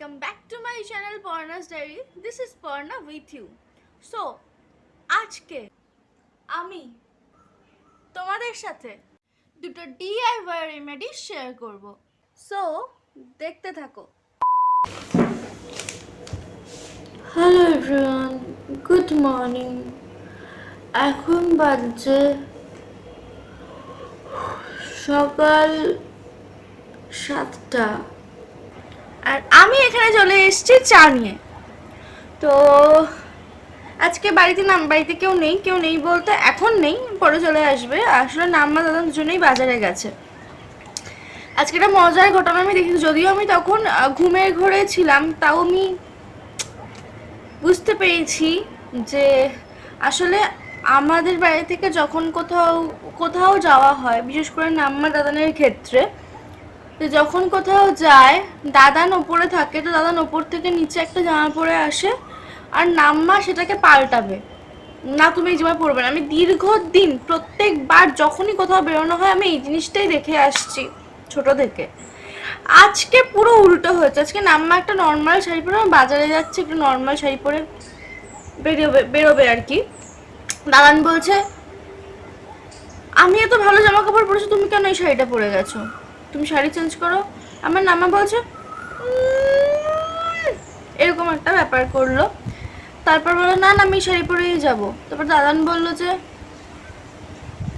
welcome back to my channel Parna's Diary. This is Parna with you. So, আজকে আমি তোমাদের সাথে দুটো DIY রেমেডি শেয়ার করব। সো, দেখতে থাকো। Hello everyone, good morning. এখন বাজছে সকাল 7টা আর আমি এখানে চলে এসেছি চা নিয়ে। তো আজকে বাড়িতে কেউ নেই বলতে এখন নেই, পরে চলে আসবে। আসলে নাম্মা দাদা দুজনেই বাজারে গেছে। আজকে একটা মজার ঘটনা আমি দেখেছি, যদিও আমি তখন ঘুমের ঘরে ছিলাম, তাও আমি বুঝতে পেরেছি যে আসলে আমাদের বাড়ি থেকে যখন কোথাও যাওয়া হয়, বিশেষ করে নাম্মা দাদানের ক্ষেত্রে, যখন কোথাও যায় দাদান ওপরে থাকে, তো দাদান ওপর থেকে নিচে একটা জামা পরে আসে আর নাম্মা সেটাকে পাল্টাবে না, তুমি এই জামা পরবে না। আমি দীর্ঘদিন প্রত্যেকবার যখনই কোথাও বেরোনো হয় আমি এই জিনিসটাই দেখে আসছি ছোট থেকে। আজকে পুরো উল্টো হয়েছে। আজকে নাম্মা একটা নর্মাল শাড়ি পরে বাজারে যাচ্ছে, একটু নর্মাল শাড়ি পরে বেরোবে আর কি। দাদান বলছে, আমি এত ভালো জামা কাপড় পরেছি, তুমি কেন এই শাড়িটা পরে গেছো, তুমি শাড়ি চেঞ্জ করো। আমার নাম্মা বলছে এরকম একটা ব্যাপার করলো। তারপর বললো না আমি শাড়ি পরেই যাবো। তারপর দাদান বললো যে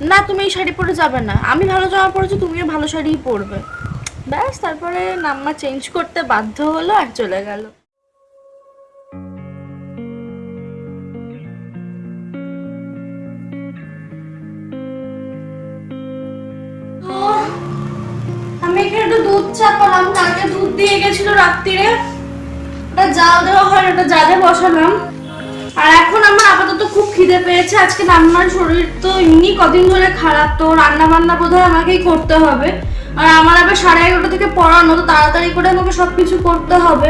না তুমি এই শাড়ি পরে যাবে না, আমি ভালো জামা পরেছি, তুমিও ভালো শাড়িই পরবে। ব্যাস, তারপরে নাম্মা চেঞ্জ করতে বাধ্য হলো আর চলে গেল। আমি এখানে একটু দুধ চাপালাম, কালকে দুধ দিয়ে গেছিল রাত্রিরে, ওটা জাল দেওয়া হয়, ওটা জালে বসালাম। আর এখন আমার আপাতত খুব খিদে পেয়েছে। আজকে নাম্মার শরীর তো এমনি কদিন ধরে খারাপ, তো রান্না বান্না বোধহয় আমাকেই করতে হবে। আর আমার আবার 11:30 থেকে পড়ানো, তো তাড়াতাড়ি করে আমাকে সবকিছু করতে হবে।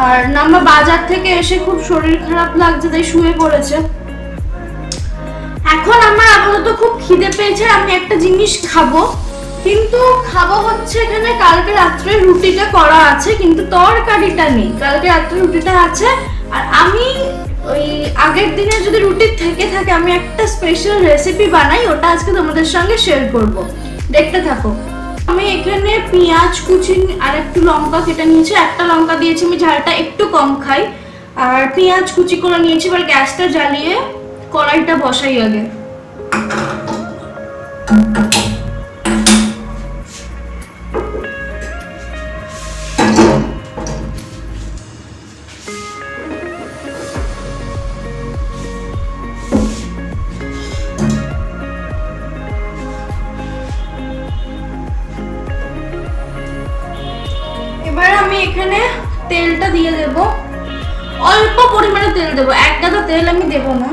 আর নাম্মা বাজার থেকে এসে খুব শরীর খারাপ লাগছে, তাই শুয়ে পড়েছে। এখন আমার আপাতত খুব খিদে পেয়েছে, আমি একটা জিনিস খাবো, কিন্তু খাবো হচ্ছে এখানে কালকে রাত্রে রুটিটা করা আছে, কিন্তু তরকারিটা নেই। কালকে রাত্রে রুটিটা আছে, আর আমি ওই আগের দিনে যদি রুটি থেকে থাকে আমি একটা স্পেশাল রেসিপি বানাই, ওটা আজকে তোমাদের সঙ্গে শেয়ার করব। দেখতে থাকো। আমি এখানে পেঁয়াজ কুচি আর একটু লঙ্কা কেটে নিয়েছি, একটা লঙ্কা দিয়েছি, আমি ঝালটা একটু কম খাই। আর পেঁয়াজ কুচি করে নিয়েছি। এবার গ্যাসটা জ্বালিয়ে কড়াইটা বসাই আগে। এবার আমি এখানে তেলটা দিয়ে দেব, অল্প পরিমাণে তেল দেবো, এক গাদা তেল আমি দেব না।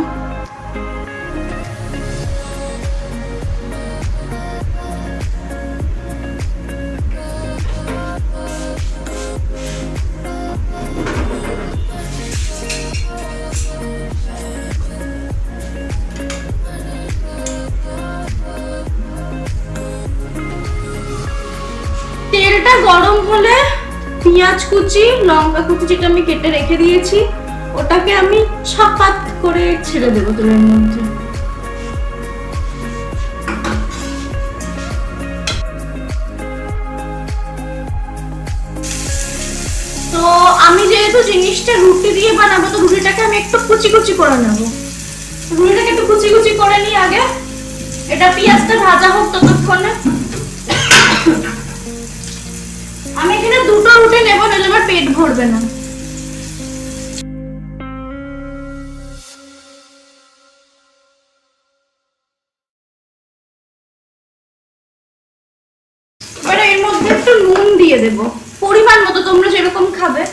তেলটা গরম হলে পেঁয়াজ কুচি লঙ্কা কুচি যেটা আমি কেটে রেখে দিয়েছি ওটাকে আমি ছাপাত করে ছেড়ে দেবো তেলের মধ্যে। তো আমি যেহেতু জিনিসটা রুটি দিয়ে বানাবো, তো রুটিটাকে আমি একটু কুচি কুচি করে নেবো। রুটিটাকে একটু কুচি কুচি করে নিই আগে। এটা পেঁয়াজটা ভাজা হোক ততক্ষণে। আমি এখানে দুটো রুটি নেবো, নাহলে আমার পেট ভরবে না। এবার এর মধ্যে একটু নুন দিয়ে দেব, পরিমাণ মতো, তোমরা যেরকম খাবে।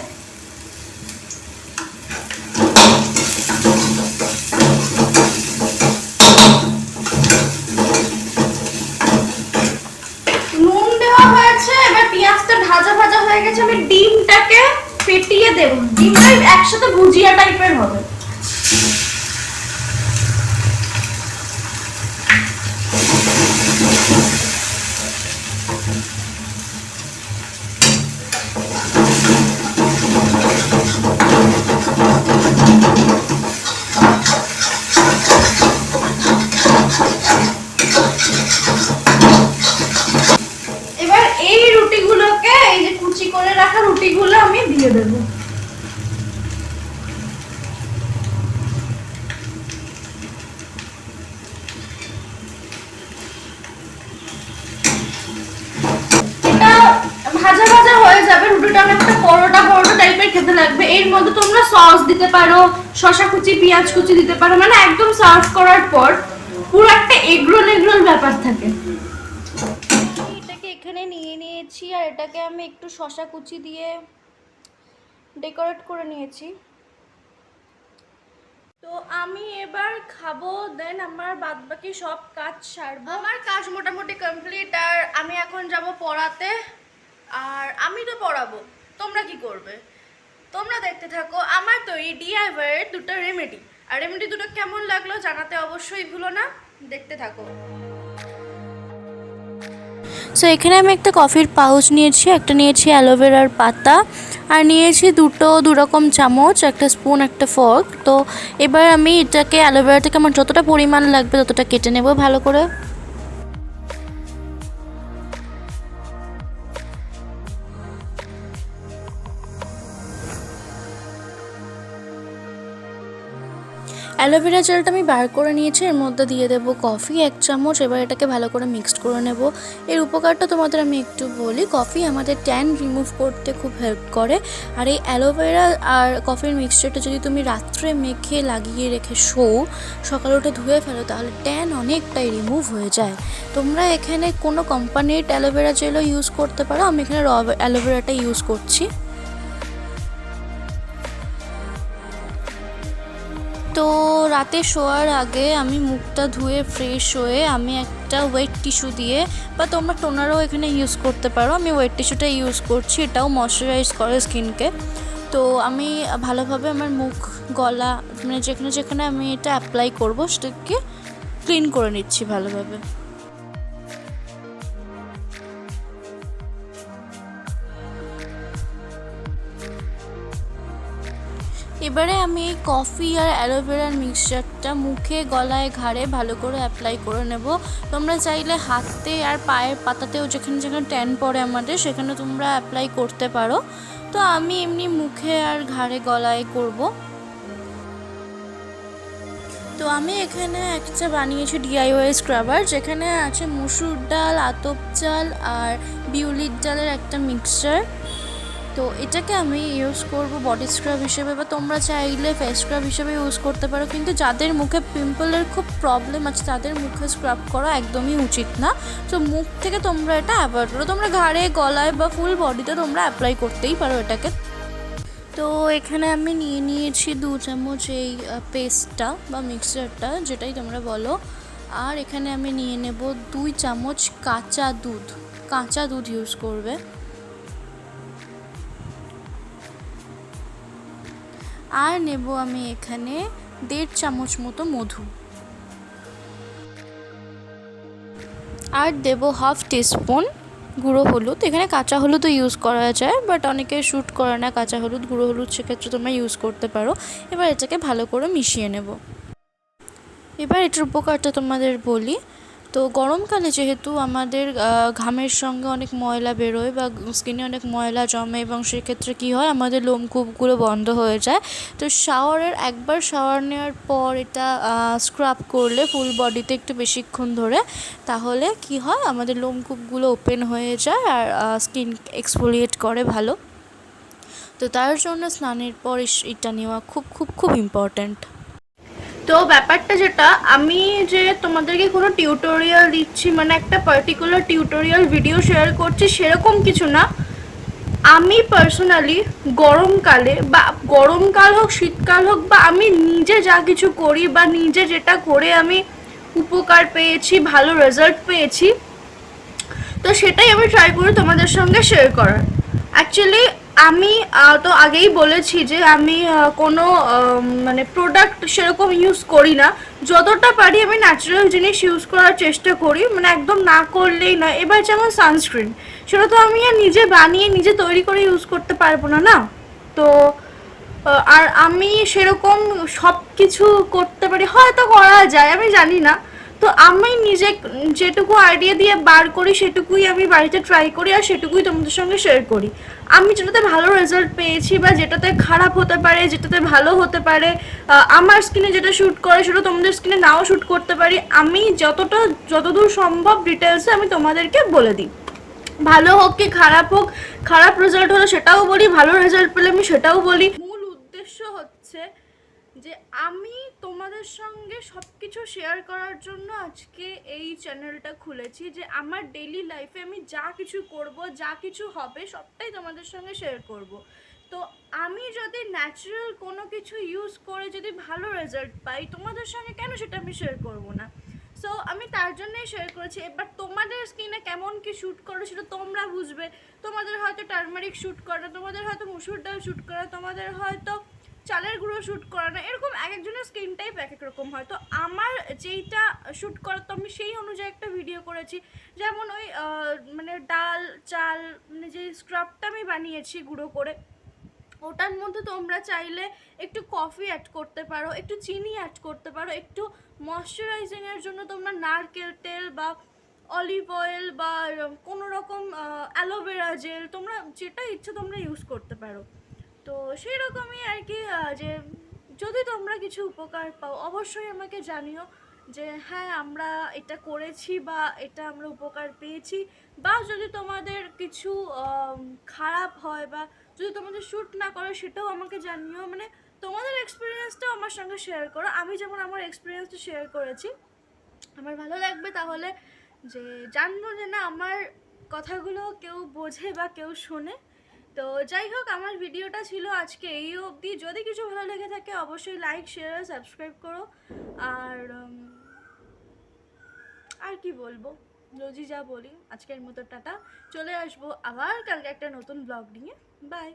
নুন দেওয়া হয়েছে, এবার পেঁয়াজটা ভাজা ভাজা হয়ে গেছে। আমি ডিমটাকে ফেটিয়ে দেব, ডিমটা একসাথে ভুজিয়া টাইপের হবে। রুটিগুলো আমি দিয়ে দেবো। ভাজা ভাজা হয়ে যাবে, রুটিটা অনেকটা পরোটা পরোটা টাইপের খেতে লাগবে। এর মধ্যে তোমরা সস দিতে পারো, শসা কুচি, পেঁয়াজ কুচি দিতে পারো, মানে একদম সার্ভ করার পর পুরো একটা এগরোল এগরোল ব্যাপার থাকে। এটাকে এখানে নিয়ে নিয়েছি আর এটাকে আমি একটু শসা কুচি দিয়ে ডেকোরেট করে নিয়েছি। তো আমি এবার খাবো, দেন আমার বাদ বাকি সব কাজ সারবো। আমার কাজ মোটামুটি কমপ্লিট, আর আমি এখন যাব পড়াতে। আর আমি তো পড়াবো, তোমরা কি করবে তোমরা দেখতে থাকো আমার তৈরি DIY এর দুটো রেমেডি। আর রেমেডি দুটো কেমন লাগলো জানাতে অবশ্যই ভুলো না, দেখতে থাকো। সো এখানে আমি একটা কফির পাউচ নিয়েছি, একটা নিয়েছি অ্যালোভেরার পাতা, আর নিয়েছি দু রকম চামচ, একটা স্পুন, একটা ফর্ক। তো এবার আমি এটাকে অ্যালোভেরাটাকে আমার যতটা পরিমাণ লাগবে ততটা কেটে নেব ভালো করে। অ্যালোভেরা জেলটা আমি বার করে নিয়েছি, এর মধ্যে দিয়ে দেবো কফি 1 চামচ। এবার এটাকে ভালো করে মিক্সড করে নেব। এর উপকারটা তোমাদের আমি একটু বলি, কফি আমাদের ট্যান রিমুভ করতে খুব হেল্প করে। আর এই অ্যালোভেরা আর কফির মিক্সচারটা যদি তুমি রাত্রে মেখে লাগিয়ে রেখে সকালে উঠে ধুয়ে ফেলো, তাহলে ট্যান অনেকটাই রিমুভ হয়ে যায়। তোমরা এখানে কোনো কোম্পানির অ্যালোভেরা জেলও ইউজ করতে পারো, আমি এখানে র অ্যালোভেরাটা ইউজ করছি। তো রাতে শোয়ার আগে আমি মুখটা ধুয়ে ফ্রেশ হয়ে আমি একটা ওয়েট টিস্যু দিয়ে, বা তোমরা টোনারও এখানে ইউজ করতে পারো, আমি ওয়েট টিস্যুটা ইউজ করছি, এটাও ময়শ্চারাইজ করে স্কিনকে। তো আমি ভালোভাবে আমার মুখ, গলা, মানে যেখানে যেখানে আমি এটা অ্যাপ্লাই করবো সেটাকে ক্লিন করে নিচ্ছি ভালোভাবে। এবারে আমি এই কফি আর অ্যালোভেরার মিক্সচারটা মুখে, গলায়, ঘাড়ে ভালো করে অ্যাপ্লাই করে নেব। তোমরা চাইলে হাতে আর পায়ের পাতাতেও যেখানে যেখানে ট্যান পড়ে আমাদের সেখানে তোমরা অ্যাপ্লাই করতে পারো। তো আমি এমনি মুখে আর ঘাড়ে, গলায় করব। তো আমি এখানে একটা বানিয়েছি DIY স্ক্রাবার, যেখানে আছে মসুর ডাল, আতপ চাল আর বিউলির ডালের একটা মিক্সচার। তো এটাকে আমি ইউজ করব বডি স্ক্রাব হিসেবে, বা তোমরা চাইলে ফেস স্ক্রাব হিসেবে ইউজ করতে পারো। কিন্তু যাদের মুখে পিম্পলের খুব প্রবলেম আছে তাদের মুখে স্ক্রাব করা একদমই উচিত না। তো মুখ থেকে তোমরা এটা অ্যাভয়েড করো, তোমরা ঘাড়ে, গলায় বা ফুল বডিতে তোমরা অ্যাপ্লাই করতেই পারো এটাকে। তো এখানে আমি নিয়ে নিয়েছি 2 চামচ এই পেস্টটা বা মিক্সচারটা, যেটাই তোমরা বলো। আর এখানে আমি নিয়ে নেব 2 চামচ কাঁচা দুধ ইউজ করবে। আর নেব আমি এখানে 1.5 চামচ মতো মধু, আর দেব হাফ টিস্পুন গুঁড়ো হলুদ। এখানে কাঁচা হলুদও ইউজ করা যায়, বাট অনেকে শ্যুট করে না কাঁচা হলুদ, গুঁড়ো হলুদ সেক্ষেত্রে তোমরা ইউজ করতে পারো। এবার এটাকে ভালো করে মিশিয়ে নেব। এবার এটার উপকারটা তোমাদের বলি। তো গরমকালে যেহেতু আমাদের ঘামের সঙ্গে অনেক ময়লা বেরোয় বা স্কিনে অনেক ময়লা জমে, এবং সেক্ষেত্রে কী হয়, আমাদের লোমকূপগুলো বন্ধ হয়ে যায়। তো একবার শাওয়ার নেওয়ার পর এটা স্ক্রাব করলে ফুল বডিতে একটু বেশিক্ষণ ধরে, তাহলে কি হয়, আমাদের লোমকূপগুলো ওপেন হয়ে যায় আর স্কিন এক্সফোলিয়েট করে ভালো। তো তার জন্য স্নানের পর এটা নেওয়া খুব খুব খুব ইম্পর্ট্যান্ট। তো ব্যাপারটা যেটা, আমি যে তোমাদেরকে কোনো টিউটোরিয়াল দিচ্ছি, মানে একটা পার্টিকুলার টিউটোরিয়াল ভিডিও শেয়ার করছি সেরকম কিছু না। আমি পার্সোনালি গরমকালে, বা গরমকাল হোক শীতকাল হোক, বা আমি নিজে যা কিছু করি বা নিজে যেটা করে আমি উপকার পেয়েছি, ভালো রেজাল্ট পেয়েছি, তো সেটাই আমি ট্রাই করি তোমাদের সঙ্গে শেয়ার করার। অ্যাকচুয়ালি আমি তো আগেই বলেছি যে আমি কোনো মানে প্রোডাক্ট সেরকম ইউজ করি না, যতটা পারি আমি ন্যাচারাল জিনিস ইউজ করার চেষ্টা করি, মানে একদম না করলেই না। এবার যেমন সানস্ক্রিন, সেটা তো আমি আর নিজে বানিয়ে নিজে তৈরি করে ইউজ করতে পারবো না, না। তো আর আমি সেরকম সব কিছু করতে পারি, হয়তো করা যায়, আমি জানি না। তো আমি নিজে যেটুকু আইডিয়া দিয়ে বার করি সেটুকুই আমি বাড়িতে ট্রাই করি আর সেটুকুই তোমাদের সঙ্গে শেয়ার করি। আমি যেটাতে ভালো রেজাল্ট পেয়েছি বা যেটাতে খারাপ হতে পারে, যেটাতে ভালো হতে পারে, আমার স্কিনে যেটা শ্যুট করে সেটা তোমাদের স্কিনে নাও শ্যুট করতে পারি, আমি যতদূর সম্ভব ডিটেলসে আমি তোমাদেরকে বলে দিই। ভালো হোক কি খারাপ হোক, খারাপ রেজাল্ট হলে সেটাও বলি, ভালো রেজাল্ট পেলে আমি সেটাও বলি। মূল উদ্দেশ্য হচ্ছে যে আমি তোমাদের সঙ্গে সব কিছু শেয়ার করার জন্য আজকে এই চ্যানেলটা খুলেছি, যে আমার ডেইলি লাইফে আমি যা কিছু করব, যা কিছু হবে সবটাই তোমাদের সঙ্গে শেয়ার করব। তো আমি যদি ন্যাচারাল কোনো কিছু ইউজ করে যদি ভালো রেজাল্ট পাই তোমাদের সঙ্গে, কেন সেটা আমি শেয়ার করব না? সো আমি তার জন্যই শেয়ার করেছি। এবার তোমাদের স্কিনে কেমন কি শ্যুট করে সেটা তোমরা বুঝবে। তোমাদের হয়তো টার্মারিক শ্যুট করে না, তোমাদের হয়তো মুসুর ডাল শ্যুট করে, তোমাদের হয়তো চালের গুঁড়ো শ্যুট করে না, এরকম এক একজনের স্কিন টাইপ এক এক রকম হয়। তো আমার যেইটা শ্যুট করে তো আমি সেই অনুযায়ী একটা ভিডিও করেছি। যেমন ওই মানে ডাল চাল মানে যে স্ক্রাবটা আমি বানিয়েছি গুঁড়ো করে, ওটার মধ্যে তোমরা চাইলে একটু কফি অ্যাড করতে পারো, একটু চিনি অ্যাড করতে পারো, একটু ময়শ্চারাইজিংয়ের জন্য তোমরা নারকেল তেল বা অলিভ অয়েল বা কোনো রকম অ্যালোভেরা জেল, তোমরা যেটা ইচ্ছে তোমরা ইউজ করতে পারো। তো সেই রকমই আর কি, যে যদি তোমরা কিছু উপকার পাও অবশ্যই আমাকে জানিও যে হ্যাঁ আমরা এটা করেছি বা এটা আমরা উপকার পেয়েছি। বা যদি তোমাদের কিছু খারাপ হয় বা যদি তোমাদের শ্যুট না করে সেটাও আমাকে জানিও। মানে তোমাদের এক্সপিরিয়েন্সটাও আমার সঙ্গে শেয়ার করো, আমি যেমন আমার এক্সপিরিয়েন্সটা শেয়ার করেছি। আমার ভালো লাগবে তাহলে, যে জানবো যে না আমার কথাগুলো কেউ বোঝে বা কেউ শোনে। তো যাই হোক, আমার ভিডিওটা ছিল আজকে এই অবধি। যদি কিছু ভালো লেগে থাকে অবশ্যই লাইক শেয়ার আর সাবস্ক্রাইব করো। আর আর কি বলবো, রোজই যা বলি। আজকের মতো টাটা, চলে আসবো আবার কালকে একটা নতুন ব্লগ নিয়ে। বাই।